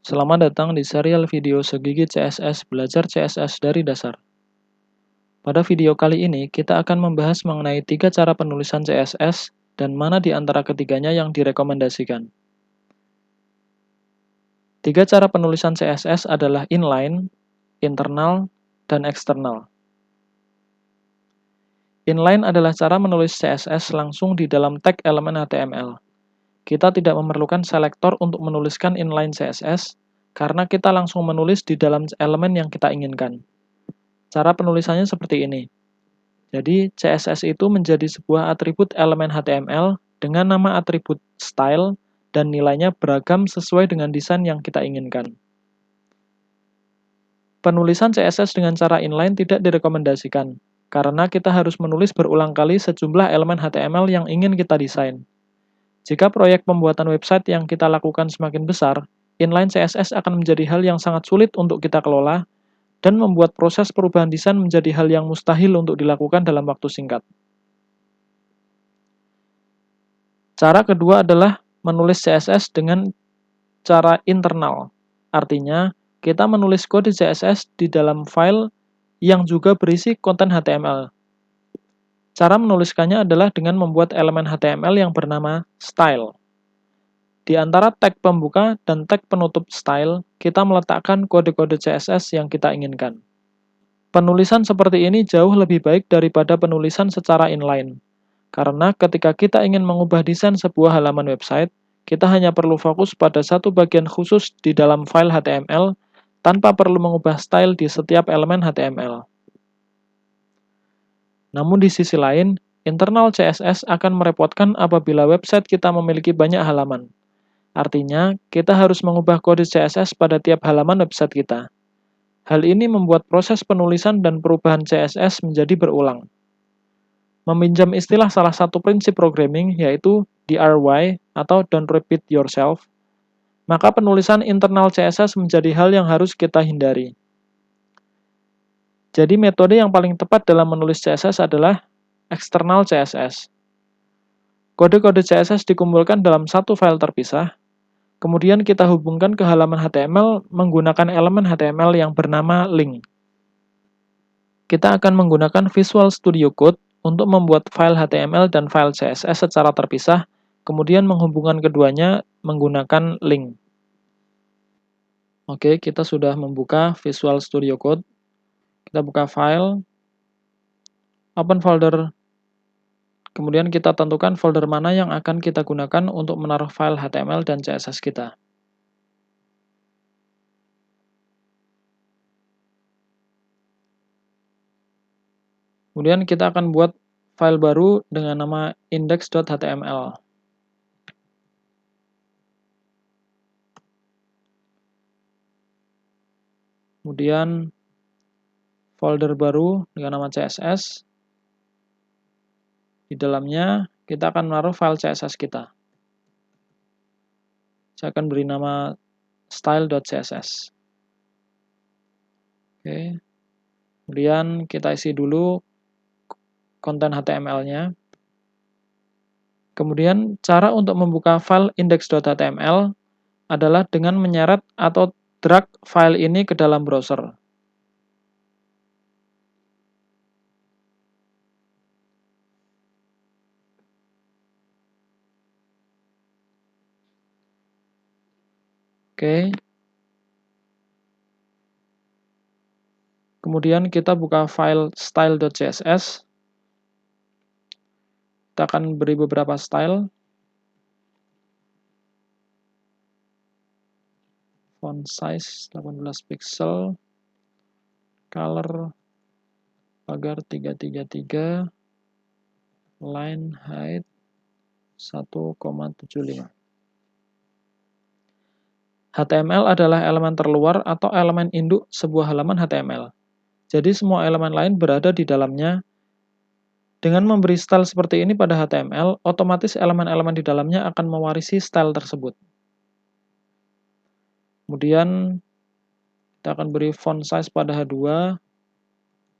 Selamat datang di serial video Segigit CSS Belajar CSS dari Dasar. Pada video kali ini, kita akan membahas mengenai 3 cara penulisan CSS dan mana di antara ketiganya yang direkomendasikan. 3 cara penulisan CSS adalah inline, internal, dan eksternal. Inline adalah cara menulis CSS langsung di dalam tag elemen HTML. Kita tidak memerlukan selektor untuk menuliskan inline CSS, karena kita langsung menulis di dalam elemen yang kita inginkan. Cara penulisannya seperti ini. Jadi, CSS itu menjadi sebuah atribut elemen HTML dengan nama atribut style dan nilainya beragam sesuai dengan desain yang kita inginkan. Penulisan CSS dengan cara inline tidak direkomendasikan, karena kita harus menulis berulang kali sejumlah elemen HTML yang ingin kita desain. Jika proyek pembuatan website yang kita lakukan semakin besar, inline CSS akan menjadi hal yang sangat sulit untuk kita kelola, dan membuat proses perubahan desain menjadi hal yang mustahil untuk dilakukan dalam waktu singkat. Cara kedua adalah menulis CSS dengan cara internal. Artinya, kita menulis kode CSS di dalam file yang juga berisi konten HTML. Cara menuliskannya adalah dengan membuat elemen HTML yang bernama style. Di antara tag pembuka dan tag penutup style, kita meletakkan kode-kode CSS yang kita inginkan. Penulisan seperti ini jauh lebih baik daripada penulisan secara inline. Karena ketika kita ingin mengubah desain sebuah halaman website, kita hanya perlu fokus pada satu bagian khusus di dalam file HTML tanpa perlu mengubah style di setiap elemen HTML. Namun di sisi lain, internal CSS akan merepotkan apabila website kita memiliki banyak halaman. Artinya, kita harus mengubah kode CSS pada tiap halaman website kita. Hal ini membuat proses penulisan dan perubahan CSS menjadi berulang. Meminjam istilah salah satu prinsip programming, yaitu DRY atau Don't Repeat Yourself, maka penulisan internal CSS menjadi hal yang harus kita hindari. Jadi metode yang paling tepat dalam menulis CSS adalah external CSS. Kode-kode CSS dikumpulkan dalam satu file terpisah, kemudian kita hubungkan ke halaman HTML menggunakan elemen HTML yang bernama link. Kita akan menggunakan Visual Studio Code untuk membuat file HTML dan file CSS secara terpisah, kemudian menghubungkan keduanya menggunakan link. Oke, kita sudah membuka Visual Studio Code. Kita buka file, open folder, kemudian kita tentukan folder mana yang akan kita gunakan untuk menaruh file HTML dan CSS kita. Kemudian kita akan buat file baru dengan nama index.html. Kemudian folder baru dengan nama CSS. Di dalamnya kita akan menaruh file CSS kita. Saya akan beri nama style.css. Oke. Kemudian kita isi dulu konten HTML-nya. Kemudian cara untuk membuka file index.html adalah dengan menyeret atau drag file ini ke dalam browser. Oke. Kemudian kita buka file style.css. Kita akan beri beberapa style. Font size 18 pixel. Color pagar 333. Line height 1,75. HTML adalah elemen terluar atau elemen induk sebuah halaman HTML. Jadi semua elemen lain berada di dalamnya. Dengan memberi style seperti ini pada HTML, otomatis elemen-elemen di dalamnya akan mewarisi style tersebut. Kemudian kita akan beri font size pada H2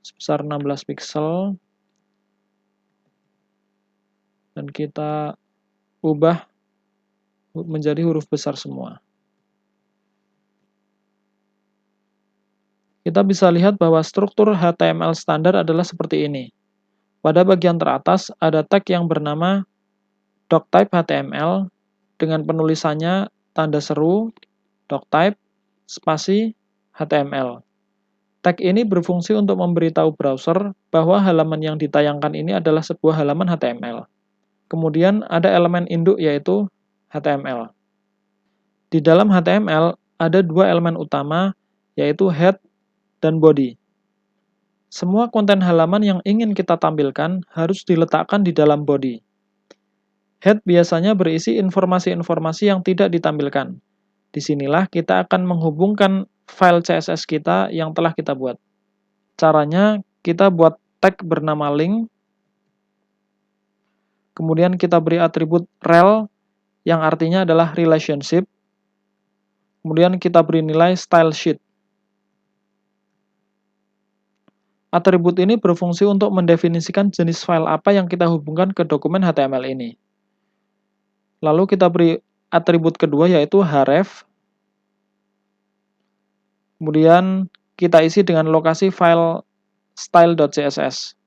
sebesar 16 pixel. Dan kita ubah menjadi huruf besar semua. Kita bisa lihat bahwa struktur HTML standar adalah seperti ini. Pada bagian teratas ada tag yang bernama doctype HTML dengan penulisannya tanda seru, doctype, spasi, HTML. Tag ini berfungsi untuk memberitahu browser bahwa halaman yang ditayangkan ini adalah sebuah halaman HTML. Kemudian ada elemen induk yaitu HTML. Di dalam HTML ada dua elemen utama yaitu head dan body. Semua konten halaman yang ingin kita tampilkan harus diletakkan di dalam body. Head biasanya berisi informasi-informasi yang tidak ditampilkan. Disinilah kita akan menghubungkan file CSS kita yang telah kita buat. Caranya, kita buat tag bernama link, kemudian kita beri atribut rel, yang artinya adalah relationship, kemudian kita beri nilai style sheet. Atribut ini berfungsi untuk mendefinisikan jenis file apa yang kita hubungkan ke dokumen HTML ini. Lalu kita beri atribut kedua yaitu href. Kemudian kita isi dengan lokasi file style.css.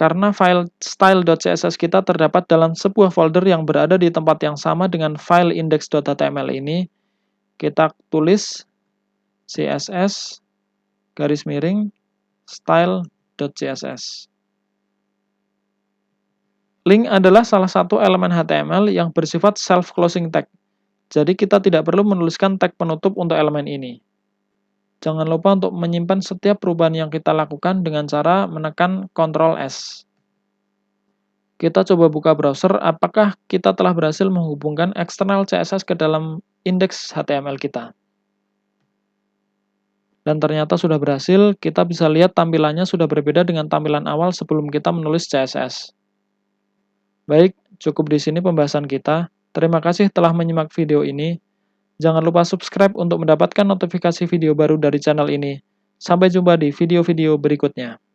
Karena file style.css kita terdapat dalam sebuah folder yang berada di tempat yang sama dengan file index.html ini, kita tulis css garis miring style.css. Link adalah salah satu elemen HTML yang bersifat self-closing tag. Jadi kita tidak perlu menuliskan tag penutup untuk elemen ini. Jangan lupa untuk menyimpan setiap perubahan yang kita lakukan dengan cara menekan Ctrl S. Kita coba buka browser, apakah kita telah berhasil menghubungkan eksternal CSS ke dalam indeks HTML kita. Dan ternyata sudah berhasil, kita bisa lihat tampilannya sudah berbeda dengan tampilan awal sebelum kita menulis CSS. Baik, cukup di sini pembahasan kita. Terima kasih telah menyimak video ini. Jangan lupa subscribe untuk mendapatkan notifikasi video baru dari channel ini. Sampai jumpa di video-video berikutnya.